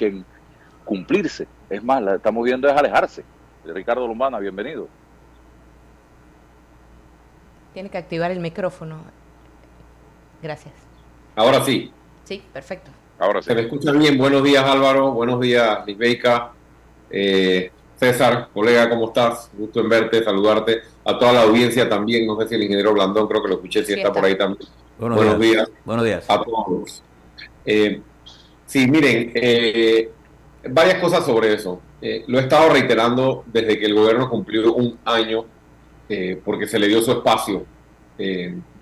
escuchen cumplirse. Es más, la estamos viendo es alejarse. Ricardo Lombana, bienvenido. Tiene que activar el micrófono. Gracias. Ahora sí. Sí, perfecto. Ahora sí. Se me escucha bien. Buenos días, Álvaro. Buenos días, Lisbeica. César, colega, ¿cómo estás? Gusto en verte, saludarte. A toda la audiencia también. No sé si el ingeniero Blandón, creo que lo escuché, si está por ahí también. Buenos días. Buenos días. A todos. Sí, miren, varias cosas sobre eso. Lo he estado reiterando desde que el gobierno cumplió un año, porque se le dio su espacio,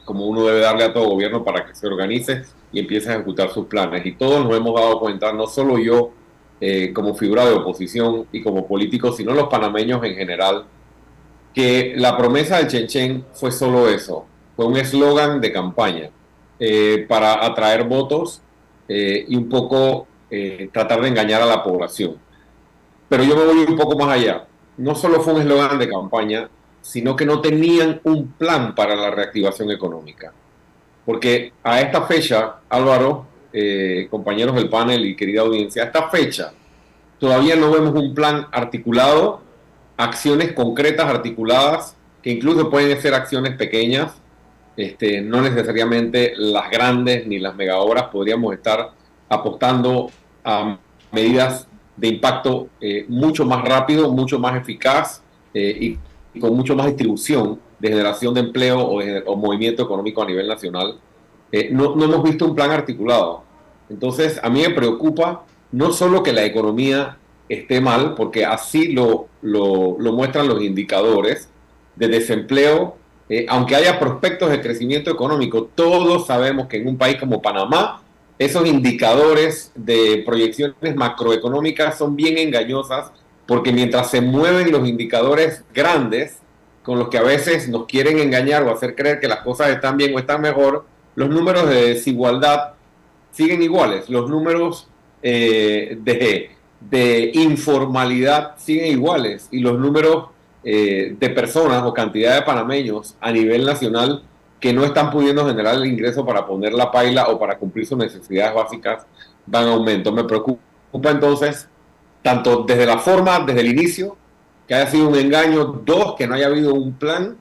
como uno debe darle a todo gobierno para que se organice y empiece a ejecutar sus planes. Y todos nos hemos dado cuenta, no solo yo como figura de oposición y como político, sino los panameños en general, que la promesa del Chenchen fue solo eso, fue un eslogan de campaña para atraer votos y un poco tratar de engañar a la población. Pero yo me voy un poco más allá. No solo fue un eslogan de campaña, sino que no tenían un plan para la reactivación económica. Porque a esta fecha, Álvaro, compañeros del panel y querida audiencia, a esta fecha todavía no vemos un plan articulado, acciones concretas articuladas, que incluso pueden ser acciones pequeñas, no necesariamente las grandes ni las megaobras. Podríamos estar apostando a medidas de impacto mucho más rápido, mucho más eficaz y con mucho más distribución de generación de empleo o movimiento económico a nivel nacional. No hemos visto un plan articulado. Entonces, a mí me preocupa no solo que la economía esté mal, porque así lo muestran los indicadores de desempleo. Aunque haya prospectos de crecimiento económico, todos sabemos que en un país como Panamá, esos indicadores de proyecciones macroeconómicas son bien engañosas, porque mientras se mueven los indicadores grandes, con los que a veces nos quieren engañar o hacer creer que las cosas están bien o están mejor, los números de desigualdad siguen iguales, los números de informalidad siguen iguales, y los números de personas o cantidad de panameños a nivel nacional que no están pudiendo generar el ingreso para poner la paila o para cumplir sus necesidades básicas van en aumento. Me preocupa entonces, tanto desde la forma, desde el inicio, que haya sido un engaño; dos, que no haya habido un plan,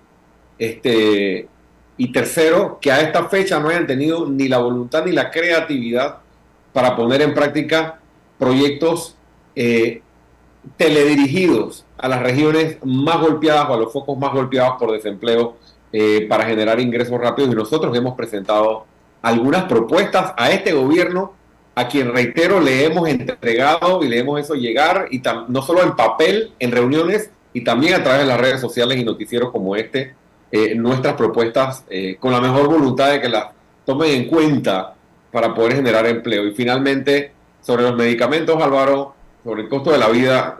y tercero, que a esta fecha no hayan tenido ni la voluntad ni la creatividad para poner en práctica proyectos teledirigidos a las regiones más golpeadas o a los focos más golpeados por desempleo, para generar ingresos rápidos. Y nosotros hemos presentado algunas propuestas a este gobierno, a quien, reitero, le hemos entregado y le hemos hecho llegar, y no solo en papel, en reuniones, y también a través de las redes sociales y noticieros como nuestras propuestas, con la mejor voluntad de que las tomen en cuenta para poder generar empleo. Y finalmente, sobre los medicamentos, Álvaro, sobre el costo de la vida,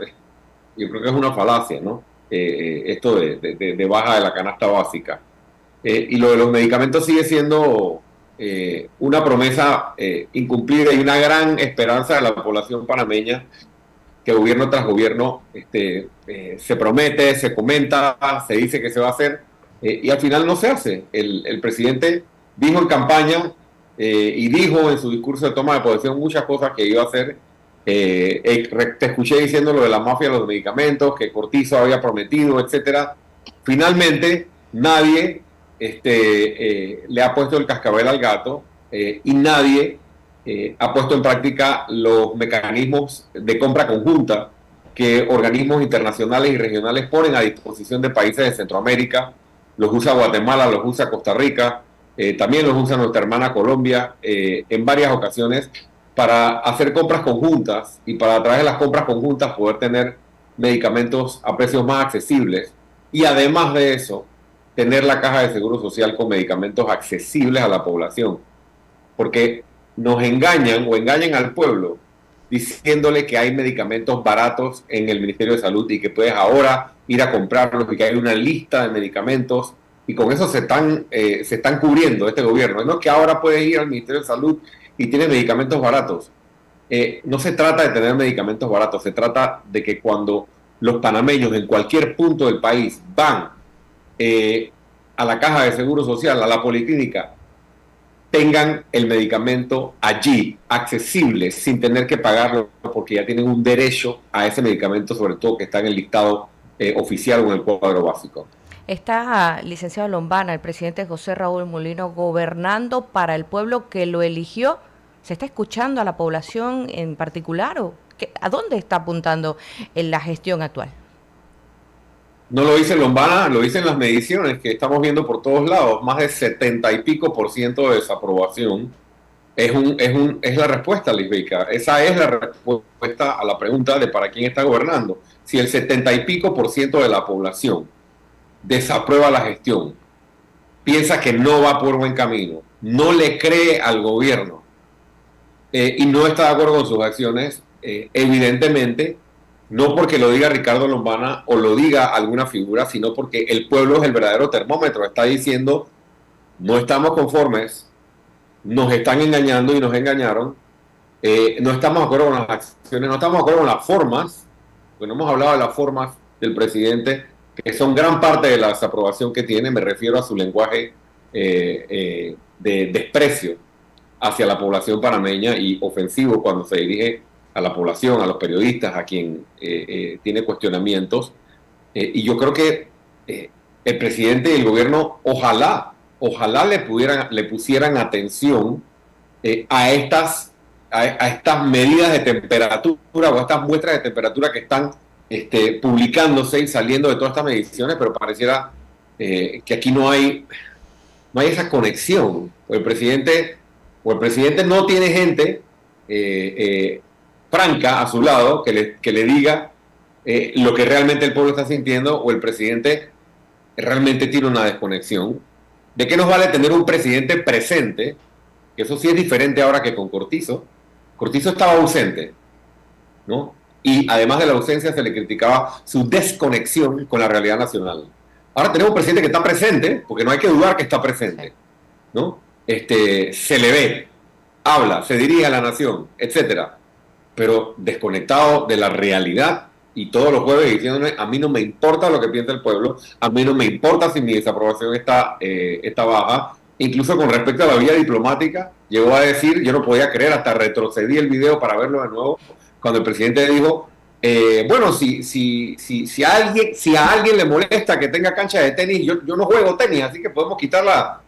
yo creo que es una falacia, ¿no? Esto de baja de la canasta básica. Y lo de los medicamentos sigue siendo una promesa incumplida, y una gran esperanza de la población panameña, que gobierno tras gobierno se promete, se comenta, se dice que se va a hacer, y al final no se hace. El presidente dijo en campaña y dijo en su discurso de toma de posesión muchas cosas que iba a hacer. Te escuché diciendo lo de la mafia de los medicamentos, que Cortizo había prometido, etcétera. Finalmente, nadie le ha puesto el cascabel al gato, y nadie ha puesto en práctica los mecanismos de compra conjunta que organismos internacionales y regionales ponen a disposición de países de Centroamérica. Los usa Guatemala, los usa Costa Rica, también los usa nuestra hermana Colombia, en varias ocasiones, para hacer compras conjuntas, y para, a través de las compras conjuntas, poder tener medicamentos a precios más accesibles, y además de eso, tener la caja de seguro social con medicamentos accesibles a la población. Porque nos engañan o engañan al pueblo diciéndole que hay medicamentos baratos en el Ministerio de Salud y que puedes ahora ir a comprarlos, y que hay una lista de medicamentos, y con eso se están cubriendo este gobierno. No es que ahora puedes ir al Ministerio de Salud y tienes medicamentos baratos. No se trata de tener medicamentos baratos, se trata de que cuando los panameños en cualquier punto del país van a la caja de seguro social, a la policlínica, tengan el medicamento allí, accesible, sin tener que pagarlo, porque ya tienen un derecho a ese medicamento, sobre todo que está en el listado oficial o en el cuadro básico. Está, licenciado Lombana, el presidente José Raúl Mulino, gobernando para el pueblo que lo eligió. ¿Se está escuchando a la población en particular o a dónde está apuntando en la gestión actual? No lo dice Lombana, lo dicen las mediciones que estamos viendo por todos lados. Más de 70 y pico % de desaprobación. Es la respuesta, Lisbeika. Esa es la respuesta a la pregunta de para quién está gobernando. Si el 70 y pico % de la población desaprueba la gestión, piensa que no va por buen camino, no le cree al gobierno y no está de acuerdo con sus acciones, evidentemente, no porque lo diga Ricardo Lombana o lo diga alguna figura, sino porque el pueblo es el verdadero termómetro. Está diciendo, no estamos conformes, nos están engañando y nos engañaron, no estamos de acuerdo con las acciones, no estamos de acuerdo con las formas, porque no hemos hablado de las formas del presidente, que son gran parte de la desaprobación que tiene. Me refiero a su lenguaje de desprecio hacia la población panameña y ofensivo cuando se dirige a la población, a los periodistas, a quien tiene cuestionamientos. Y yo creo que el presidente y el gobierno ojalá le pusieran atención a estas medidas de temperatura o a estas muestras de temperatura que están publicándose y saliendo de todas estas mediciones, pero pareciera que aquí no hay esa conexión. El presidente no tiene gente franca a su lado que le diga lo que realmente el pueblo está sintiendo, o el presidente realmente tiene una desconexión. ¿De qué nos vale tener un presidente presente? Que eso sí es diferente ahora que con Cortizo. Cortizo estaba ausente, ¿no? Y además de la ausencia se le criticaba su desconexión con la realidad nacional. Ahora tenemos un presidente que está presente, porque no hay que dudar que está presente, ¿no? Se le ve, habla, se dirige a la nación, etcétera, pero desconectado de la realidad, y todos los jueves diciéndome, a mí no me importa lo que piensa el pueblo, a mí no me importa si mi desaprobación está baja. Incluso con respecto a la vía diplomática, llegó a decir, yo no podía creer, hasta retrocedí el video para verlo de nuevo, cuando el presidente dijo, bueno, si a alguien le molesta que tenga cancha de tenis, yo no juego tenis, así que podemos quitarla.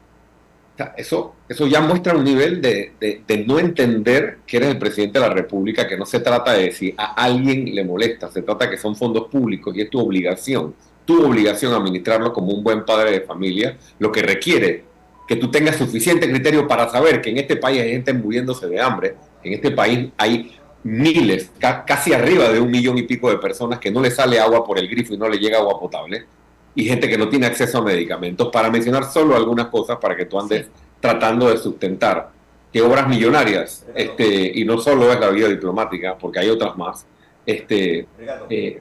O sea, eso ya muestra un nivel de no entender que eres el presidente de la República, que no se trata de si a alguien le molesta, se trata que son fondos públicos y es tu obligación administrarlos como un buen padre de familia, lo que requiere que tú tengas suficiente criterio para saber que en este país hay gente muriéndose de hambre, en este país hay miles, casi arriba de 1 millón y pico de personas que no le sale agua por el grifo y no le llega agua potable, y gente que no tiene acceso a medicamentos, para mencionar solo algunas cosas para que tú andes tratando de sustentar que obras millonarias, y no solo es la vía diplomática, porque hay otras más,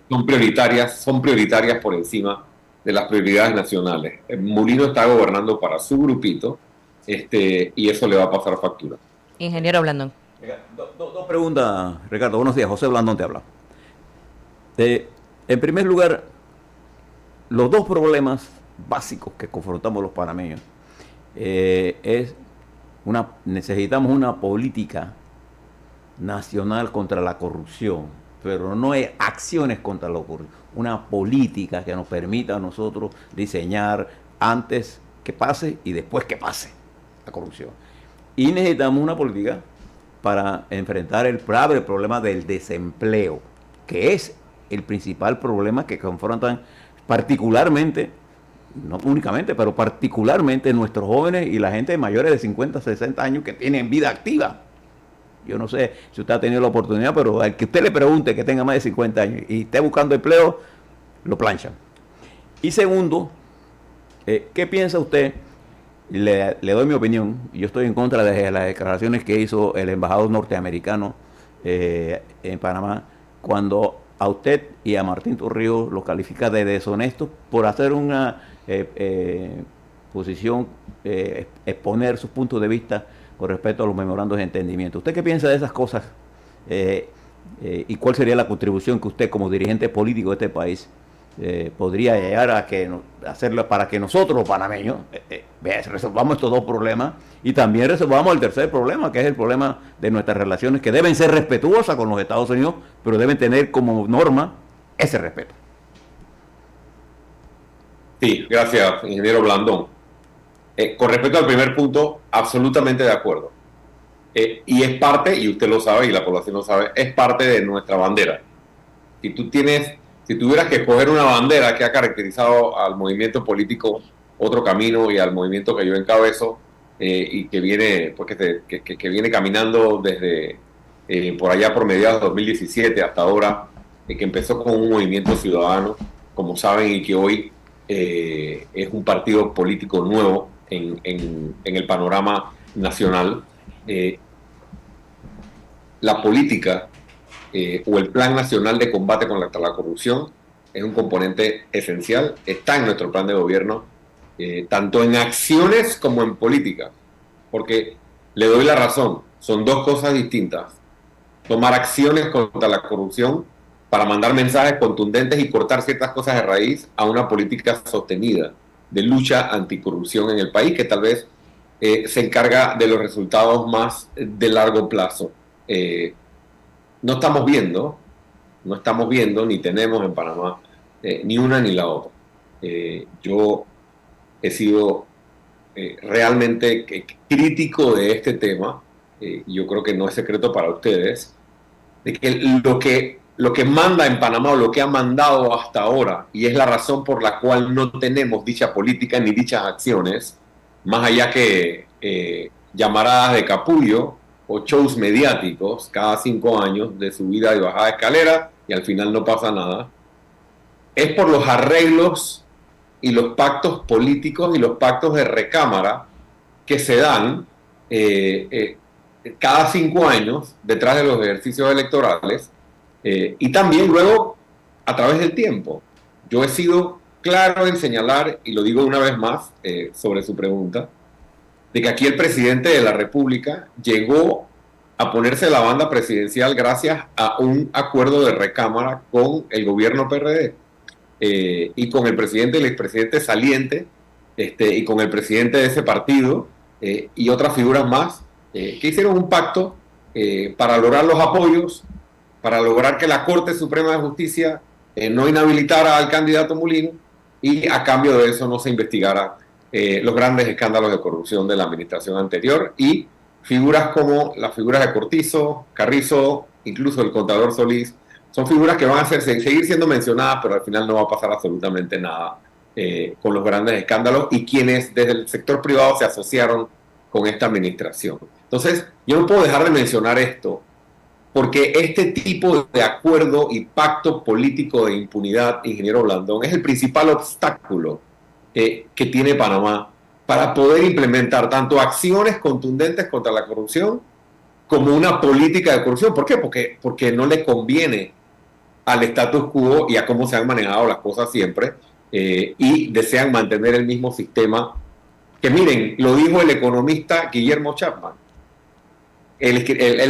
son prioritarias por encima de las prioridades nacionales. Mulino está gobernando para su grupito, y eso le va a pasar factura. Ingeniero Blandón. Dos preguntas, Ricardo. Buenos días, José Blandón te habla. En primer lugar, los dos problemas básicos que confrontamos los panameños necesitamos una política nacional contra la corrupción, pero no hay acciones contra la corrupción, una política que nos permita a nosotros diseñar antes que pase y después que pase la corrupción. Y necesitamos una política para enfrentar el problema del desempleo, que es el principal problema que confrontan particularmente, no únicamente, pero particularmente nuestros jóvenes y la gente mayores de 50, 60 años que tienen vida activa. Yo no sé si usted ha tenido la oportunidad, pero al que usted le pregunte que tenga más de 50 años y esté buscando empleo, lo planchan. Y segundo, ¿qué piensa usted? Le doy mi opinión. Yo estoy en contra de las declaraciones que hizo el embajador norteamericano en Panamá, cuando a usted y a Martín Torrijos los califica de deshonestos por hacer una posición, exponer sus puntos de vista con respecto a los memorandos de entendimiento. ¿Usted qué piensa de esas cosas? ¿Y cuál sería la contribución que usted, como dirigente político de este país, podría llegar a hacerlo para que nosotros, los panameños, resolvamos estos dos problemas y también resolvamos el tercer problema, que es el problema de nuestras relaciones, que deben ser respetuosas con los Estados Unidos, pero deben tener como norma ese respeto. Sí, gracias, ingeniero Blandón. Con respecto al primer punto, absolutamente de acuerdo. Y es parte, y usted lo sabe y la población lo sabe, es parte de nuestra bandera. Si tuvieras que escoger una bandera que ha caracterizado al movimiento político Otro Camino y al movimiento que yo encabezo, y que viene, pues, que viene caminando desde por allá por mediados de 2017 hasta ahora, que empezó con un movimiento ciudadano, como saben, y que hoy es un partido político nuevo en el panorama nacional. La política o el Plan Nacional de Combate contra la Corrupción es un componente esencial, está en nuestro plan de gobierno, tanto en acciones como en política, porque le doy la razón, son dos cosas distintas. Tomar acciones contra la corrupción para mandar mensajes contundentes y cortar ciertas cosas de raíz, a una política sostenida de lucha anticorrupción en el país, que tal vez se encarga de los resultados más de largo plazo. No estamos viendo, ni tenemos en Panamá ni una ni la otra. Yo he sido realmente crítico de este tema. Yo creo que no es secreto para ustedes, de que lo que manda en Panamá, o lo que ha mandado hasta ahora, y es la razón por la cual no tenemos dicha política ni dichas acciones, más allá que llamaradas de capullo o shows mediáticos cada 5 años de subida y bajada de escalera, y al final no pasa nada, es por los arreglos y los pactos políticos y los pactos de recámara que se dan cada 5 años detrás de los ejercicios electorales, y también luego a través del tiempo. Yo he sido claro en señalar, y lo digo una vez más sobre su pregunta, de que aquí el presidente de la República llegó a ponerse la banda presidencial gracias a un acuerdo de recámara con el gobierno PRD, y con el presidente y el expresidente saliente, y con el presidente de ese partido, y otras figuras más, que hicieron un pacto para lograr los apoyos, para lograr que la Corte Suprema de Justicia no inhabilitara al candidato Mulino, y a cambio de eso no se investigara los grandes escándalos de corrupción de la administración anterior, y figuras como las figuras de Cortizo, Carrizo, incluso el contador Solís, son figuras que van a seguir siendo mencionadas, pero al final no va a pasar absolutamente nada con los grandes escándalos y quienes desde el sector privado se asociaron con esta administración. Entonces, yo no puedo dejar de mencionar esto, porque este tipo de acuerdo y pacto político de impunidad, ingeniero Blandón, es el principal obstáculo que tiene Panamá para poder implementar tanto acciones contundentes contra la corrupción como una política de corrupción. ¿Por qué? Porque no le conviene al status quo y a cómo se han manejado las cosas siempre, y desean mantener el mismo sistema que, miren, lo dijo el economista Guillermo Chapman. Él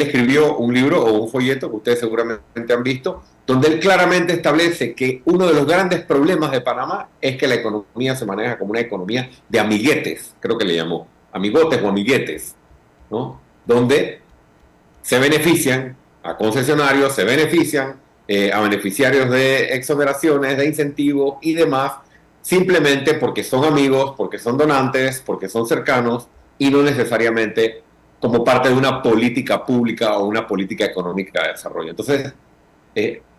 escribió un libro o un folleto que ustedes seguramente han visto, donde él claramente establece que uno de los grandes problemas de Panamá es que la economía se maneja como una economía de amiguetes, creo que le llamó, amigotes o amiguetes, ¿no? Donde se benefician a concesionarios, se benefician a beneficiarios de exoneraciones, de incentivos y demás, simplemente porque son amigos, porque son donantes, porque son cercanos, y no necesariamente como parte de una política pública o una política económica de desarrollo. Entonces,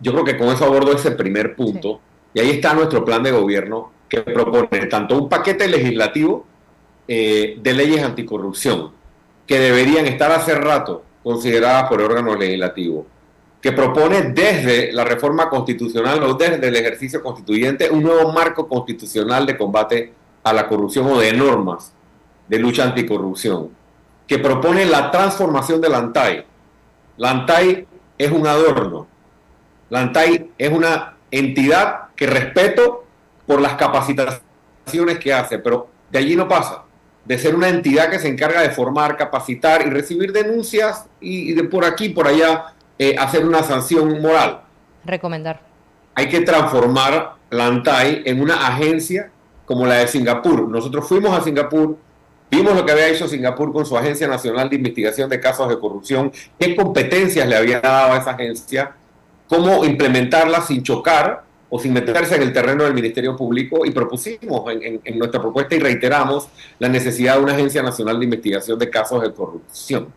yo creo que con eso abordo ese primer punto, sí. Y ahí está nuestro plan de gobierno, que propone tanto un paquete legislativo de leyes anticorrupción, que deberían estar hace rato consideradas por órganos legislativos, que propone desde la reforma constitucional o desde el ejercicio constituyente un nuevo marco constitucional de combate a la corrupción o de normas de lucha anticorrupción, que propone la transformación de la ANTAI. La ANTAI es un adorno. La ANTAI es una entidad que respeto por las capacitaciones que hace, pero de allí no pasa. De ser una entidad que se encarga de formar, capacitar y recibir denuncias y de por aquí, por allá, hacer una sanción moral. Recomendar. Hay que transformar Lantay en una agencia como la de Singapur. Nosotros fuimos a Singapur, vimos lo que había hecho Singapur con su Agencia Nacional de Investigación de Casos de Corrupción, qué competencias le había dado a esa agencia, cómo implementarla sin chocar o sin meterse en el terreno del Ministerio Público, y propusimos en nuestra propuesta y reiteramos la necesidad de una Agencia Nacional de Investigación de Casos de Corrupción,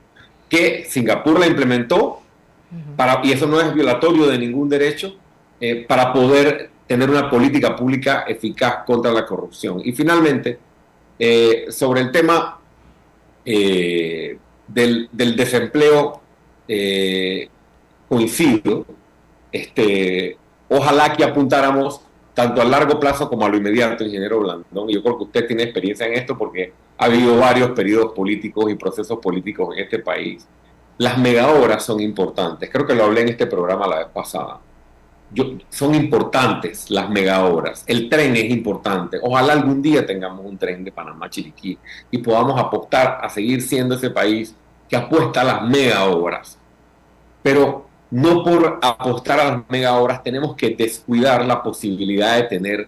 que Singapur la implementó, y eso no es violatorio de ningún derecho, para poder tener una política pública eficaz contra la corrupción. Y finalmente, sobre el tema del desempleo, coincido. Ojalá que apuntáramos tanto a largo plazo como a lo inmediato, ingeniero Blandón. Yo creo que usted tiene experiencia en esto porque ha habido varios periodos políticos y procesos políticos en este país. Las megaobras son importantes. Creo que lo hablé en este programa la vez pasada. Son importantes las megaobras. El tren es importante. Ojalá algún día tengamos un tren de Panamá a Chiriquí y podamos apostar a seguir siendo ese país que apuesta a las megaobras. Pero no por apostar a las megaobras tenemos que descuidar la posibilidad de tener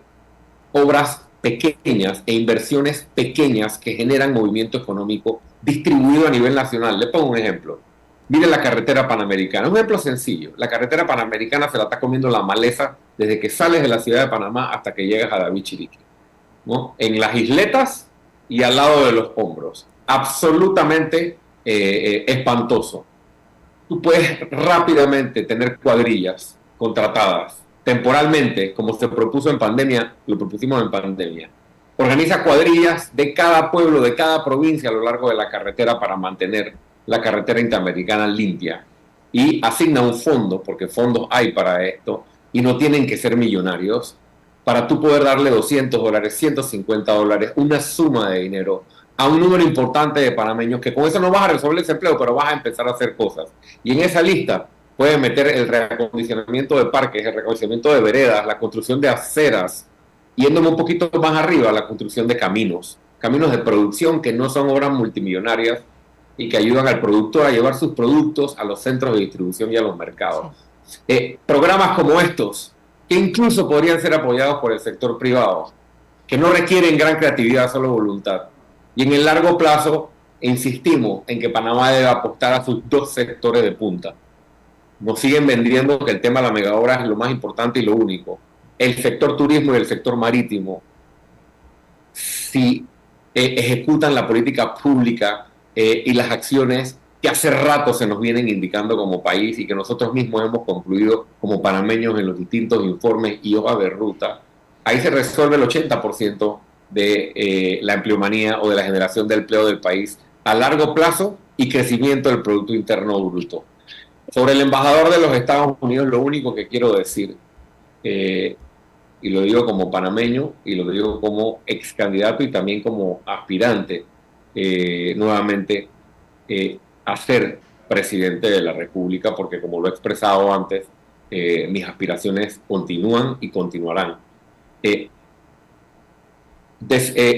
obras pequeñas e inversiones pequeñas que generan movimiento económico distribuido a nivel nacional. Le pongo un ejemplo. Mire la carretera panamericana, un ejemplo sencillo. La carretera panamericana se la está comiendo la maleza desde que sales de la ciudad de Panamá hasta que llegas a David Chiriquí, ¿no? En las isletas y al lado de los hombros. Absolutamente espantoso. Tú puedes rápidamente tener cuadrillas contratadas temporalmente, como se propuso en pandemia, lo propusimos en pandemia. Organiza cuadrillas de cada pueblo, de cada provincia a lo largo de la carretera para mantener la carretera interamericana limpia, y asigna un fondo, porque fondos hay para esto, y no tienen que ser millonarios, para tú poder darle $200, $150, una suma de dinero a un número importante de panameños, que con eso no vas a resolver el desempleo, pero vas a empezar a hacer cosas. Y en esa lista puedes meter el reacondicionamiento de parques, el reacondicionamiento de veredas, la construcción de aceras, yéndome un poquito más arriba, la construcción de caminos de producción que no son obras multimillonarias y que ayudan al productor a llevar sus productos a los centros de distribución y a los mercados. Programas como estos, que incluso podrían ser apoyados por el sector privado, que no requieren gran creatividad, solo voluntad. Y en el largo plazo, insistimos en que Panamá debe apostar a sus dos sectores de punta. Nos siguen vendiendo que el tema de la megaobra es lo más importante y lo único. El sector turismo y el sector marítimo, si ejecutan la política pública y las acciones que hace rato se nos vienen indicando como país y que nosotros mismos hemos concluido como panameños en los distintos informes y hojas de ruta, ahí se resuelve el 80% de la empleomanía o de la generación de empleo del país a largo plazo y crecimiento del Producto Interno Bruto. Sobre el embajador de los Estados Unidos, lo único que quiero decir, y lo digo como panameño y lo digo como ex candidato y también como aspirante nuevamente a ser presidente de la República, porque como lo he expresado antes, mis aspiraciones continúan y continuarán.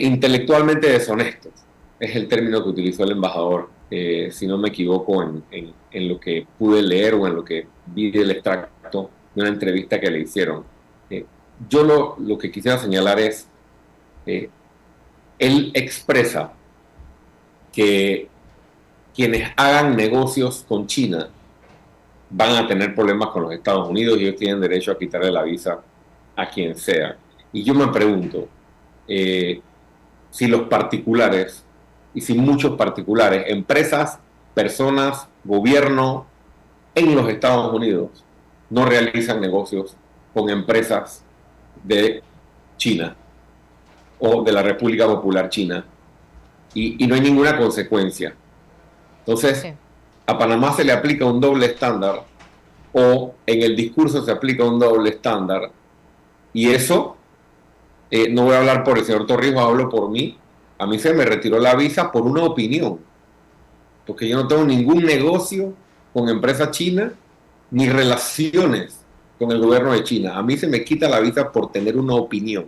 Intelectualmente deshonestos es el término que utilizó el embajador, si no me equivoco, en lo que pude leer o en lo que vi del extracto de una entrevista que le hicieron. Yo lo que quisiera señalar es, él expresa que quienes hagan negocios con China van a tener problemas con los Estados Unidos y ellos tienen derecho a quitarle la visa a quien sea. Y yo me pregunto, si los particulares, y si muchos particulares, empresas, personas, gobierno en los Estados Unidos no realizan negocios con empresas de China o de la República Popular China y no hay ninguna consecuencia. Entonces, sí, a Panamá se le aplica un doble estándar o en el discurso se aplica un doble estándar y eso, no voy a hablar por el señor Torrijos, hablo por mí. A mí se me retiró la visa por una opinión, porque yo no tengo ningún negocio con empresa china ni relaciones con el gobierno de China. A mí se me quita la visa por tener una opinión.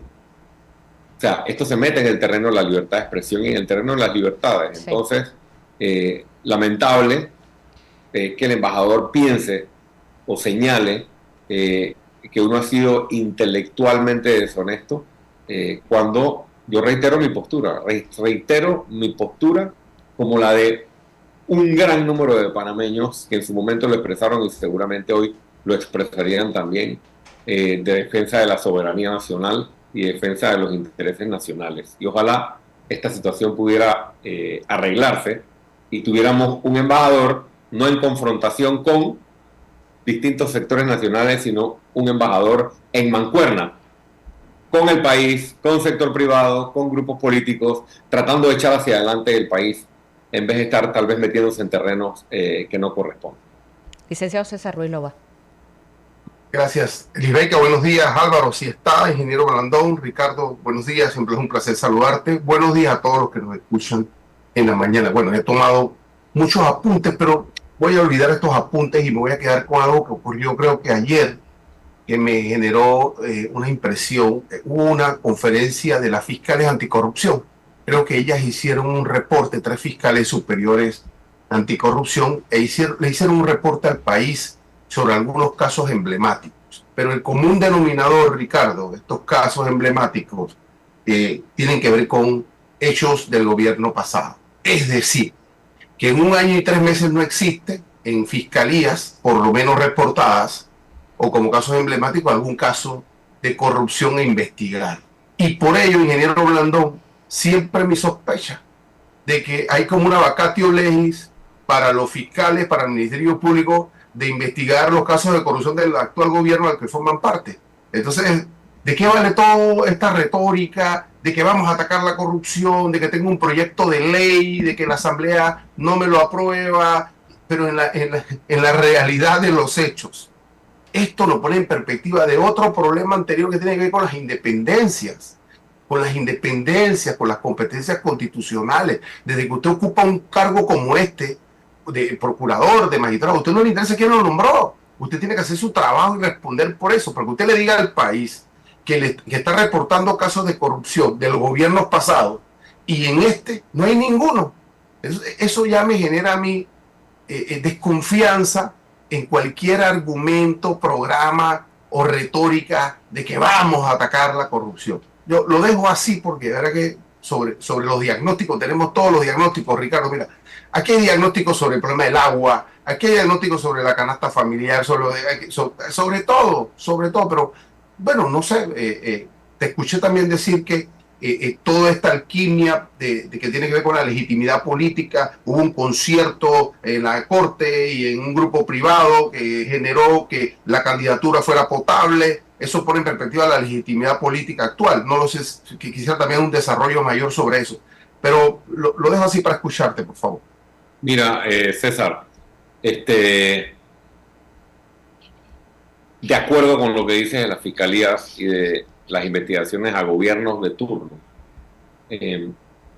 O sea, esto se mete en el terreno de la libertad de expresión y en el terreno de las libertades. Sí. Entonces, lamentable que el embajador piense o señale que uno ha sido intelectualmente deshonesto cuando yo reitero mi postura como la de un gran número de panameños que en su momento lo expresaron y seguramente hoy lo expresarían también, de defensa de la soberanía nacional y defensa de los intereses nacionales. Y ojalá esta situación pudiera arreglarse y tuviéramos un embajador no en confrontación con distintos sectores nacionales, sino un embajador en mancuerna con el país, con sector privado, con grupos políticos, tratando de echar hacia adelante el país, en vez de estar tal vez metiéndose en terrenos que no corresponden. Licenciado César Ruiz Loba. Gracias, Lisbeca. Buenos días, Álvaro, si está, ingeniero Blandón, Ricardo, buenos días, siempre es un placer saludarte. Buenos días a todos los que nos escuchan en la mañana. Bueno, he tomado muchos apuntes, pero voy a olvidar estos apuntes y me voy a quedar con algo que ocurrió, creo que ayer, que me generó una impresión. Hubo una conferencia de las fiscales anticorrupción. Creo que ellas hicieron un reporte, 3 fiscales superiores anticorrupción, le hicieron un reporte al país sobre algunos casos emblemáticos. Pero el común denominador, Ricardo, de estos casos emblemáticos tienen que ver con hechos del gobierno pasado. Es decir, que en 1 año y 3 meses no existe en fiscalías, por lo menos reportadas, o como casos emblemáticos, algún caso de corrupción a investigar. Y por ello, ingeniero Blandón, siempre mi sospecha de que hay como una vacatio legis para los fiscales, para el Ministerio Público, de investigar los casos de corrupción del actual gobierno al que forman parte. Entonces, ¿de qué vale toda esta retórica de que vamos a atacar la corrupción, de que tengo un proyecto de ley, de que la Asamblea no me lo aprueba, pero en la realidad de los hechos? Esto lo pone en perspectiva de otro problema anterior que tiene que ver con las independencias, con las competencias constitucionales. Desde que usted ocupa un cargo como este, de procurador, de magistrado, a usted no le interesa quién lo nombró. Usted tiene que hacer su trabajo y responder por eso, porque usted le diga al país que está reportando casos de corrupción de los gobiernos pasados y en este no hay ninguno. Eso ya me genera a mí desconfianza en cualquier argumento, programa o retórica de que vamos a atacar la corrupción. Yo lo dejo así porque ahora que sobre los diagnósticos, tenemos todos los diagnósticos, Ricardo, mira, aquí hay diagnósticos sobre el problema del agua, aquí hay diagnósticos sobre la canasta familiar, sobre todo, pero bueno, no sé, te escuché también decir que toda esta alquimia de que tiene que ver con la legitimidad política, hubo un concierto en la Corte y en un grupo privado que generó que la candidatura fuera potable. Eso pone en perspectiva la legitimidad política actual. No lo sé, quisiera también un desarrollo mayor sobre eso, pero lo dejo así para escucharte, por favor. Mira, César, de acuerdo con lo que dices de las fiscalías y de las investigaciones a gobiernos de turno,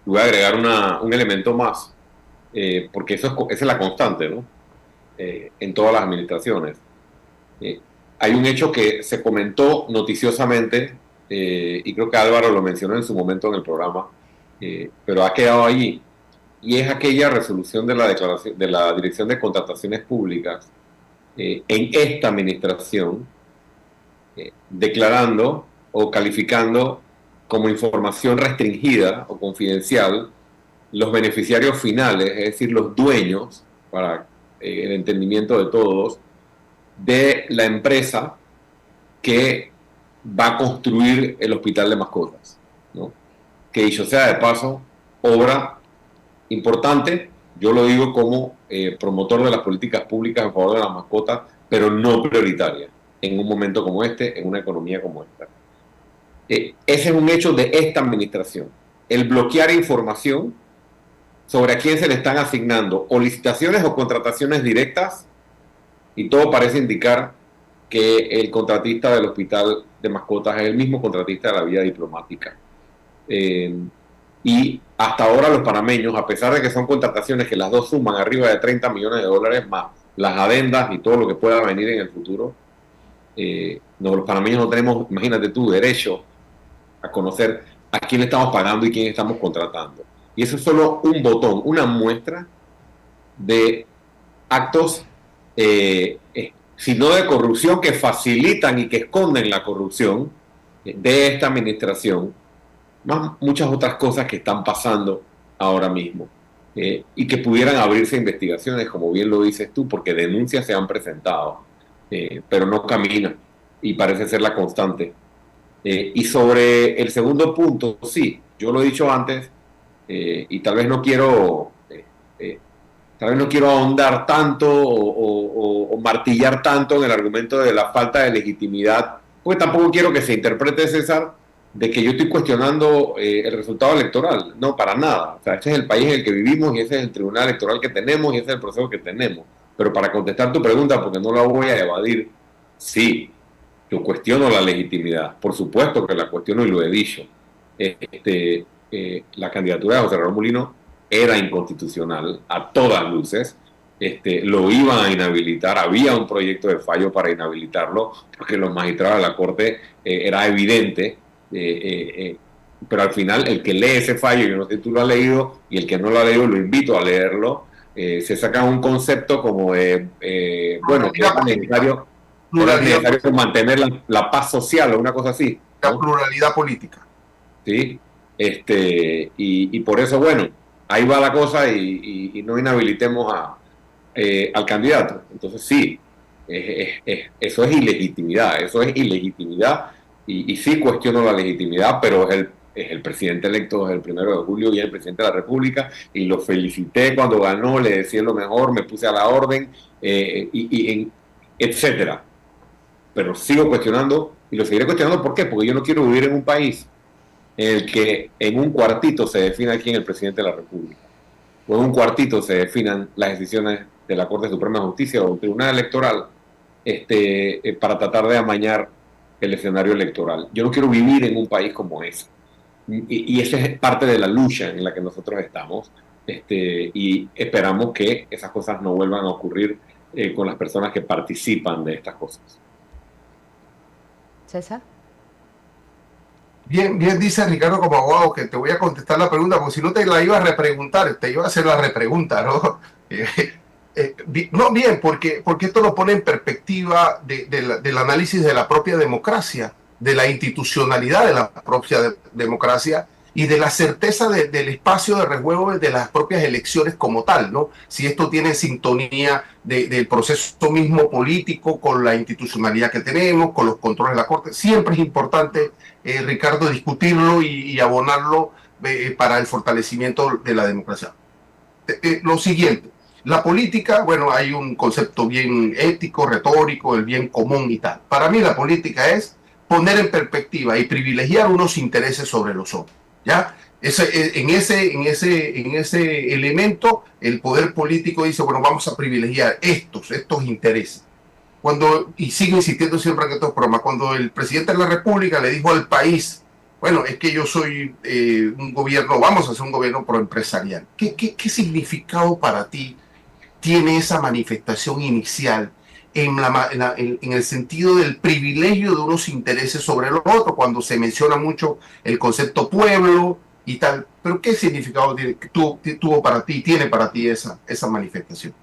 voy a agregar un elemento más, porque esa es la constante, ¿no? En todas las administraciones. Hay un hecho que se comentó noticiosamente, y creo que Álvaro lo mencionó en su momento en el programa, pero ha quedado allí, y es aquella resolución de la declaración de la Dirección de Contrataciones Públicas en esta administración, declarando o calificando como información restringida o confidencial los beneficiarios finales, es decir, los dueños, para el entendimiento de todos, de la empresa que va a construir el hospital de mascotas, ¿no? Que dicho sea de paso, obra importante, yo lo digo como promotor de las políticas públicas en favor de las mascotas, pero no prioritaria en un momento como este, en una economía como esta. Ese es un hecho de esta administración. El bloquear información sobre a quién se le están asignando o licitaciones o contrataciones directas, y todo parece indicar que el contratista del hospital de mascotas es el mismo contratista de la vía diplomática. Y hasta ahora los panameños, a pesar de que son contrataciones que las dos suman arriba de 30 millones de dólares, más las adendas y todo lo que pueda venir en el futuro, los panameños no tenemos, imagínate tú, derecho a conocer a quién le estamos pagando y quién estamos contratando. Y eso es solo un botón, una muestra de actos sino de corrupción que facilitan y que esconden la corrupción de esta administración, más muchas otras cosas que están pasando ahora mismo, y que pudieran abrirse investigaciones, como bien lo dices tú, porque denuncias se han presentado, pero no caminan y parece ser la constante. Y sobre el segundo punto, sí, yo lo he dicho antes, y tal vez no quiero ahondar tanto o martillar tanto en el argumento de la falta de legitimidad, porque tampoco quiero que se interprete, César, de que yo estoy cuestionando el resultado electoral. No, para nada. O sea, este es el país en el que vivimos y ese es el tribunal electoral que tenemos y ese es el proceso que tenemos. Pero para contestar tu pregunta, porque no la voy a evadir, sí, yo cuestiono la legitimidad. Por supuesto que la cuestiono y lo he dicho. La candidatura de José Raúl Mulino era inconstitucional a todas luces. Lo iban a inhabilitar, había un proyecto de fallo para inhabilitarlo, porque los magistrados de la Corte era evidente, pero al final el que lee ese fallo, yo no sé si tú lo has leído, y el que no lo ha leído lo invito a leerlo, se saca un concepto como de, bueno, que es necesario mantener la paz social o una cosa así, ¿no? La pluralidad política. Sí, y por eso, bueno, ahí va la cosa y no inhabilitemos al candidato. Entonces sí, eso es ilegitimidad y sí cuestiono la legitimidad, pero es el presidente electo desde el 1 de julio y es el presidente de la República, y lo felicité cuando ganó, le decía lo mejor, me puse a la orden, etcétera. Pero sigo cuestionando y lo seguiré cuestionando. ¿Por qué? Porque yo no quiero vivir en un país en el que en un cuartito se defina quién es el presidente de la República, o en un cuartito se definan las decisiones de la Corte Suprema de Justicia o del Tribunal Electoral, para tratar de amañar el escenario electoral. Yo no quiero vivir en un país como ese. Y esa es parte de la lucha en la que nosotros estamos, y esperamos que esas cosas no vuelvan a ocurrir con las personas que participan de estas cosas. César. Bien, bien dice Ricardo como abogado que te voy a contestar la pregunta, porque si no te la iba a repreguntar, te iba a hacer la repregunta, ¿no? No, bien, porque esto lo pone en perspectiva del análisis de la propia democracia, de la institucionalidad de la propia democracia y de la certeza del espacio de rejuego de las propias elecciones como tal, ¿no? Si esto tiene sintonía del proceso mismo político con la institucionalidad que tenemos, con los controles de la Corte. Siempre es importante, Ricardo, discutirlo y abonarlo para el fortalecimiento de la democracia. Lo siguiente, la política, bueno, hay un concepto bien ético, retórico, el bien común y tal. Para mí la política es poner en perspectiva y privilegiar unos intereses sobre los otros, ¿ya? En ese elemento, el poder político dice, bueno, vamos a privilegiar estos intereses. Y sigo insistiendo siempre en estos programas, cuando el presidente de la República le dijo al país, bueno, es que yo soy un gobierno, vamos a hacer un gobierno proempresarial. ¿Qué significado para ti tiene esa manifestación inicial en el sentido del privilegio de unos intereses sobre los otros, cuando se menciona mucho el concepto pueblo y tal? Pero ¿qué significado tuvo para ti, tiene para ti esa manifestación?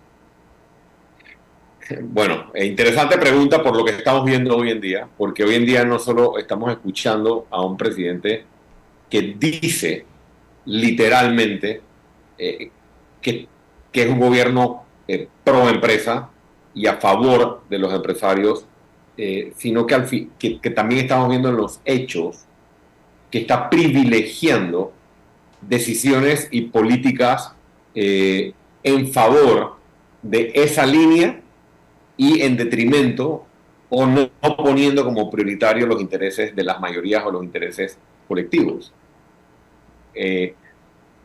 Bueno, interesante pregunta por lo que estamos viendo hoy en día, porque hoy en día no solo estamos escuchando a un presidente que dice literalmente que es un gobierno pro empresa y a favor de los empresarios, sino que también estamos viendo en los hechos que está privilegiando decisiones y políticas en favor de esa línea y en detrimento o no poniendo como prioritario los intereses de las mayorías o los intereses colectivos.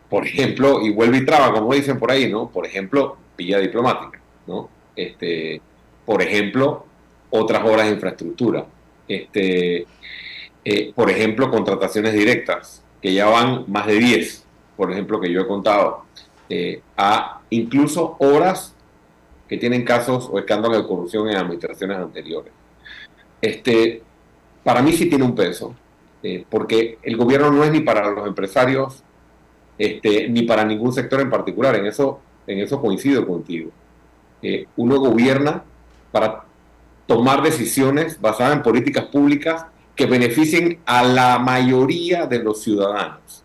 Por ejemplo, y vuelve y traba, como dicen por ahí, ¿no? Por ejemplo, vía diplomática, ¿no? Por ejemplo, otras obras de infraestructura. Por ejemplo, contrataciones directas, que ya van más de 10, por ejemplo, que yo he contado, a incluso obras que tienen casos o escándalos de corrupción en administraciones anteriores. Para mí sí tiene un peso, porque el gobierno no es ni para los empresarios, ni para ningún sector en particular. En eso coincido contigo. Uno gobierna para tomar decisiones basadas en políticas públicas que beneficien a la mayoría de los ciudadanos.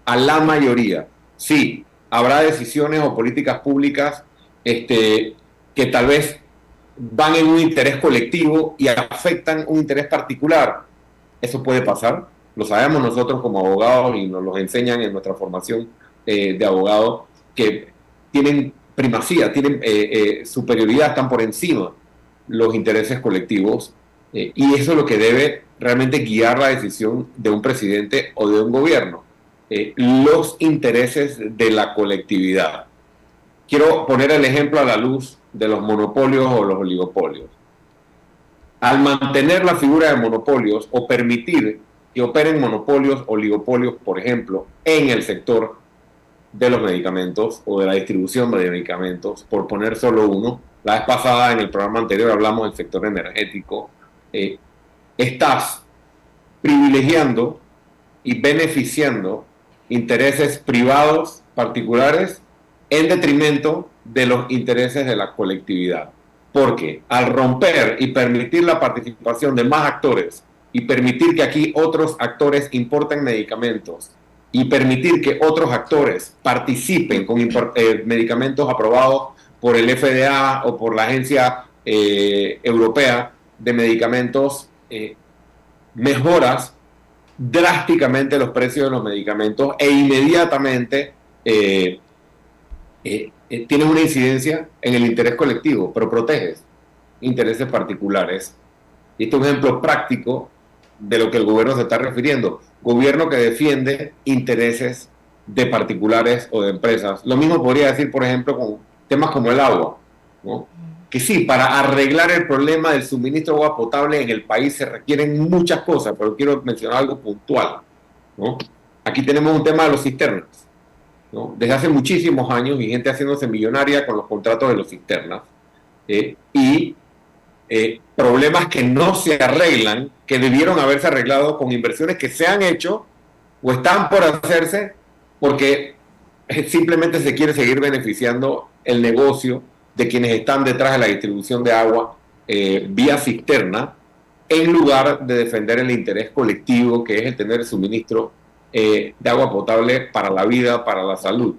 A la mayoría. Sí, habrá decisiones o políticas públicas que tal vez van en un interés colectivo y afectan un interés particular. Eso puede pasar, lo sabemos nosotros como abogados y nos lo enseñan en nuestra formación de abogado, que tienen primacía, tienen superioridad, están por encima los intereses colectivos, y eso es lo que debe realmente guiar la decisión de un presidente o de un gobierno, los intereses de la colectividad. Quiero poner el ejemplo a la luz de los monopolios o los oligopolios. Al mantener la figura de monopolios o permitir que operen monopolios, oligopolios, por ejemplo, en el sector de los medicamentos o de la distribución de medicamentos, por poner solo uno, la vez pasada en el programa anterior hablamos del sector energético, estás privilegiando y beneficiando intereses privados particulares en detrimento de los intereses de la colectividad. Porque al romper y permitir la participación de más actores y permitir que aquí otros actores importen medicamentos y permitir que otros actores participen con medicamentos aprobados por el FDA o por la Agencia Europea de Medicamentos, mejoras drásticamente los precios de los medicamentos e inmediatamente tienes una incidencia en el interés colectivo, pero proteges intereses particulares. Y este es un ejemplo práctico de lo que el gobierno se está refiriendo. Gobierno que defiende intereses de particulares o de empresas. Lo mismo podría decir, por ejemplo, con temas como el agua, ¿no? Que sí, para arreglar el problema del suministro de agua potable en el país se requieren muchas cosas, pero quiero mencionar algo puntual, ¿no? Aquí tenemos un tema de los cisternas, ¿no? Desde hace muchísimos años y gente haciéndose millonaria con los contratos de los cisternas, y problemas que no se arreglan, que debieron haberse arreglado con inversiones que se han hecho o están por hacerse porque simplemente se quiere seguir beneficiando el negocio de quienes están detrás de la distribución de agua vía cisterna, en lugar de defender el interés colectivo, que es el tener el suministro de agua potable para la vida, para la salud.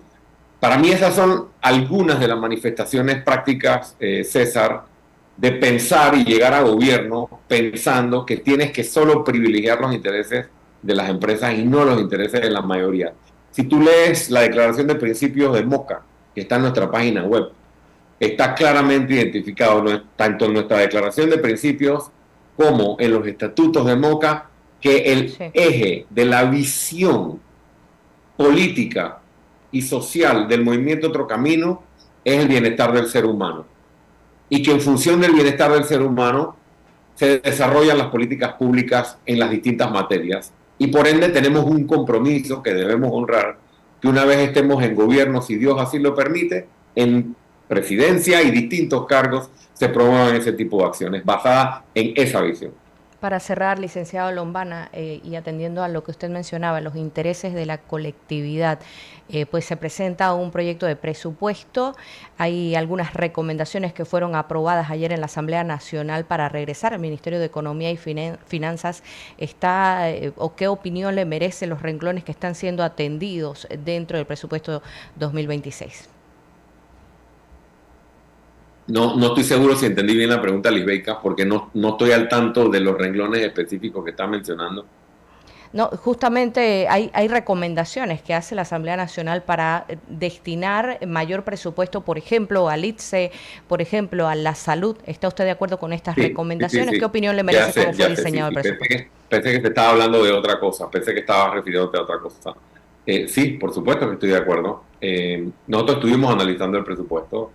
Para mí esas son algunas de las manifestaciones prácticas, César, de pensar y llegar a gobierno pensando que tienes que solo privilegiar los intereses de las empresas y no los intereses de la mayoría. Si tú lees la Declaración de Principios de MOCA, que está en nuestra página web, está claramente identificado tanto en nuestra Declaración de Principios como en los estatutos de MOCA que el eje de la visión política y social del movimiento Otro Camino es el bienestar del ser humano, y que en función del bienestar del ser humano se desarrollan las políticas públicas en las distintas materias, y por ende tenemos un compromiso que debemos honrar, que una vez estemos en gobierno, si Dios así lo permite, en presidencia y distintos cargos, se promuevan ese tipo de acciones basadas en esa visión. Para cerrar, licenciado Lombana, y atendiendo a lo que usted mencionaba, los intereses de la colectividad, pues se presenta un proyecto de presupuesto. Hay algunas recomendaciones que fueron aprobadas ayer en la Asamblea Nacional para regresar al Ministerio de Economía y Finanzas. ¿O qué opinión le merecen los renglones que están siendo atendidos dentro del presupuesto 2026? No estoy seguro si entendí bien la pregunta, Lisbeica, porque no estoy al tanto de los renglones específicos que está mencionando. No, justamente hay recomendaciones que hace la Asamblea Nacional para destinar mayor presupuesto, por ejemplo, al ITSE, por ejemplo, a la salud. ¿Está usted de acuerdo con estas recomendaciones? Sí. ¿Qué opinión le merece cómo fue diseñado el presupuesto? Pensé que te estaba hablando de otra cosa, pensé que estabas refiriéndote a otra cosa. Sí, por supuesto que estoy de acuerdo. Nosotros estuvimos analizando el presupuesto,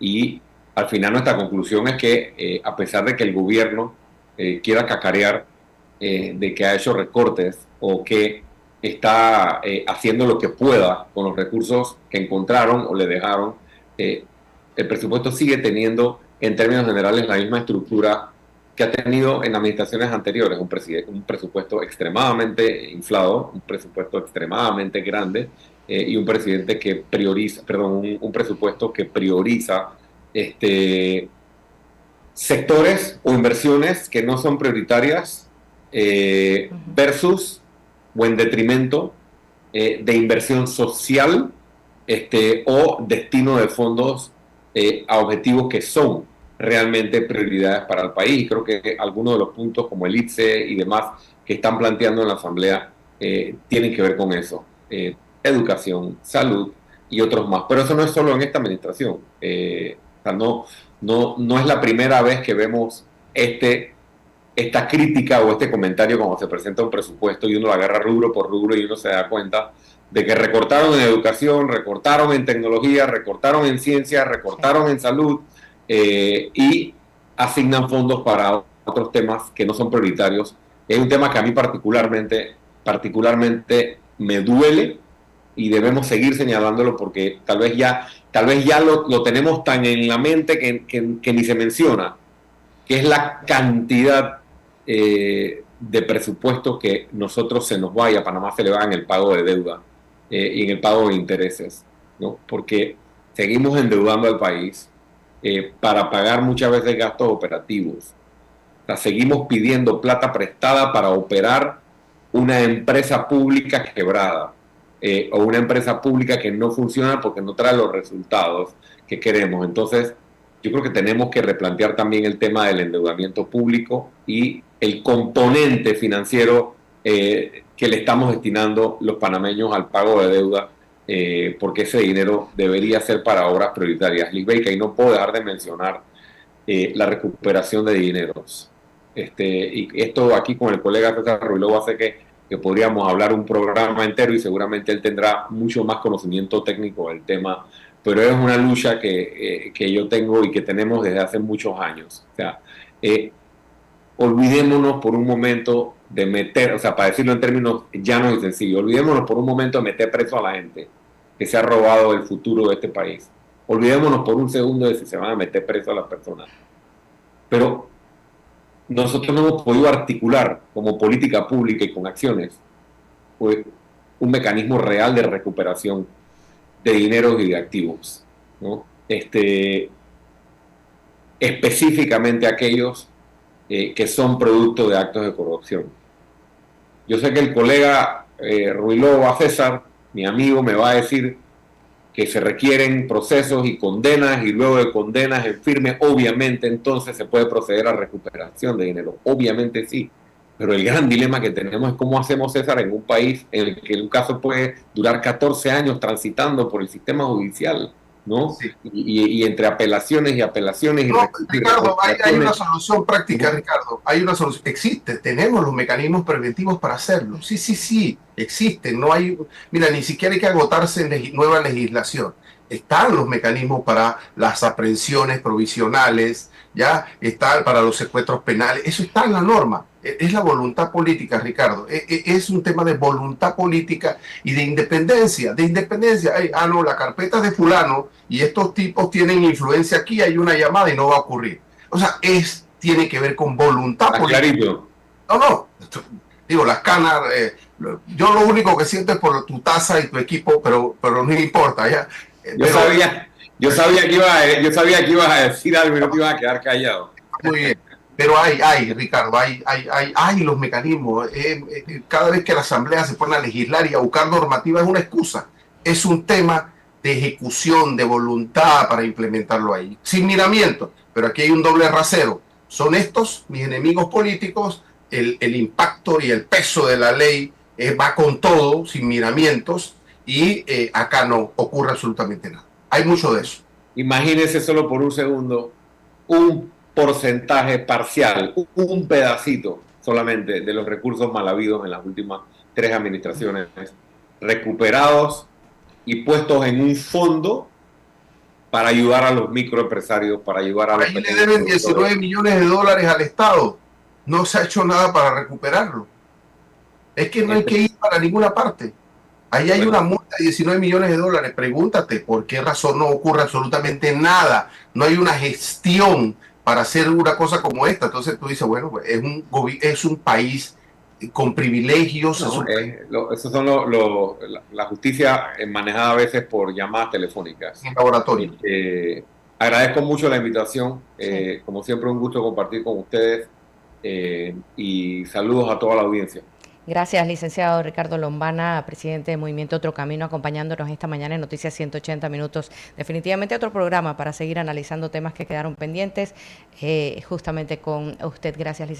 y al final nuestra conclusión es que a pesar de que el gobierno quiera cacarear de que ha hecho recortes o que está haciendo lo que pueda con los recursos que encontraron o le dejaron, el presupuesto sigue teniendo en términos generales la misma estructura que ha tenido en administraciones anteriores, un presupuesto extremadamente inflado, un presupuesto extremadamente grande, y un presidente que prioriza, un presupuesto que prioriza sectores o inversiones que no son prioritarias versus o en detrimento de inversión social o destino de fondos a objetivos que son realmente prioridades para el país. Creo que algunos de los puntos como el ITSE y demás que están planteando en la Asamblea tienen que ver con eso. Educación, salud y otros más. Pero eso no es solo en esta administración. O sea, no es la primera vez que vemos esta crítica o este comentario cuando se presenta un presupuesto y uno lo agarra rubro por rubro y uno se da cuenta de que recortaron en educación, recortaron en tecnología, recortaron en ciencia, recortaron en salud y asignan fondos para otros temas que no son prioritarios. Es un tema que a mí particularmente me duele y debemos seguir señalándolo porque tal vez ya lo tenemos tan en la mente que ni se menciona, que es la cantidad de presupuesto que nosotros se nos va y a Panamá se le va en el pago de deuda y en el pago de intereses, ¿no? Porque seguimos endeudando al país para pagar muchas veces gastos operativos. O sea, seguimos pidiendo plata prestada para operar una empresa pública quebrada o una empresa pública que no funciona porque no trae los resultados que queremos. Entonces, yo creo que tenemos que replantear también el tema del endeudamiento público y el componente financiero que le estamos destinando los panameños al pago de deuda, porque ese dinero debería ser para obras prioritarias. Liz Bake, y no puedo dejar de mencionar la recuperación de dineros. Y esto aquí con el colega César Ruiló hace que podríamos hablar un programa entero y seguramente él tendrá mucho más conocimiento técnico del tema, pero es una lucha que yo tengo y que tenemos desde hace muchos años. O sea, olvidémonos por un momento de meter, o sea, para decirlo en términos llanos y sencillos, olvidémonos por un momento de meter preso a la gente que se ha robado el futuro de este país. Olvidémonos por un segundo de si se van a meter preso a las personas. Pero nosotros no hemos podido articular como política pública y con acciones pues, un mecanismo real de recuperación de dineros y de activos, ¿no? Específicamente aquellos que son producto de actos de corrupción. Yo sé que el colega Ruiló César, mi amigo, me va a decir que se requieren procesos y condenas, y luego de condenas en firme, obviamente entonces se puede proceder a recuperación de dinero. Obviamente sí. Pero el gran dilema que tenemos es cómo hacemos, César, en un país en el que un caso puede durar 14 años transitando por el sistema judicial, ¿no? Sí. Y entre apelaciones y apelaciones. No, Ricardo, hay una solución práctica, Ricardo. Hay una solución. Existe, tenemos los mecanismos preventivos para hacerlo. Sí, existen. No hay, mira, ni siquiera hay que agotarse en nueva legislación. Están los mecanismos para las aprehensiones provisionales, ya está para los secuestros penales. Eso está en la norma. Es la voluntad política, Ricardo. Es un tema de voluntad política y de independencia. No, la carpeta es de fulano y estos tipos tienen influencia aquí, hay una llamada y no va a ocurrir. O sea, tiene que ver con voluntad política. Clarito. No. Digo, las canas, yo lo único que siento es por tu taza y tu equipo, pero no importa, ¿ya? Yo sabía que ibas a decir algo y no te ibas a quedar callado. Muy bien. Pero Ricardo, hay los mecanismos. Cada vez que la Asamblea se pone a legislar y a buscar normativa es una excusa. Es un tema de ejecución, de voluntad para implementarlo ahí. Sin miramiento. Pero aquí hay un doble rasero. Son estos, mis enemigos políticos, el impacto y el peso de la ley va con todo, sin miramientos, y acá no ocurre absolutamente nada. Hay mucho de eso. Imagínese solo por un segundo un porcentaje parcial, un pedacito solamente de los recursos mal habidos en las últimas 3 administraciones recuperados y puestos en un fondo para ayudar a los microempresarios, para ayudar a los pequeños. Ahí le deben 19 millones de dólares al Estado. No se ha hecho nada para recuperarlo. Es que no hay que ir para ninguna parte. Ahí hay una multa de 19 millones de dólares. Pregúntate por qué razón no ocurre absolutamente nada. No hay una gestión para hacer una cosa como esta. Entonces tú dices, bueno, pues es un país con privilegios. Esos son la justicia manejada a veces por llamadas telefónicas. En laboratorio. Agradezco mucho la invitación, Sí. como siempre un gusto compartir con ustedes y saludos a toda la audiencia. Gracias, licenciado Ricardo Lombana, presidente de Movimiento Otro Camino, acompañándonos esta mañana en Noticias 180 Minutos. Definitivamente otro programa para seguir analizando temas que quedaron pendientes, justamente con usted. Gracias, licenciado.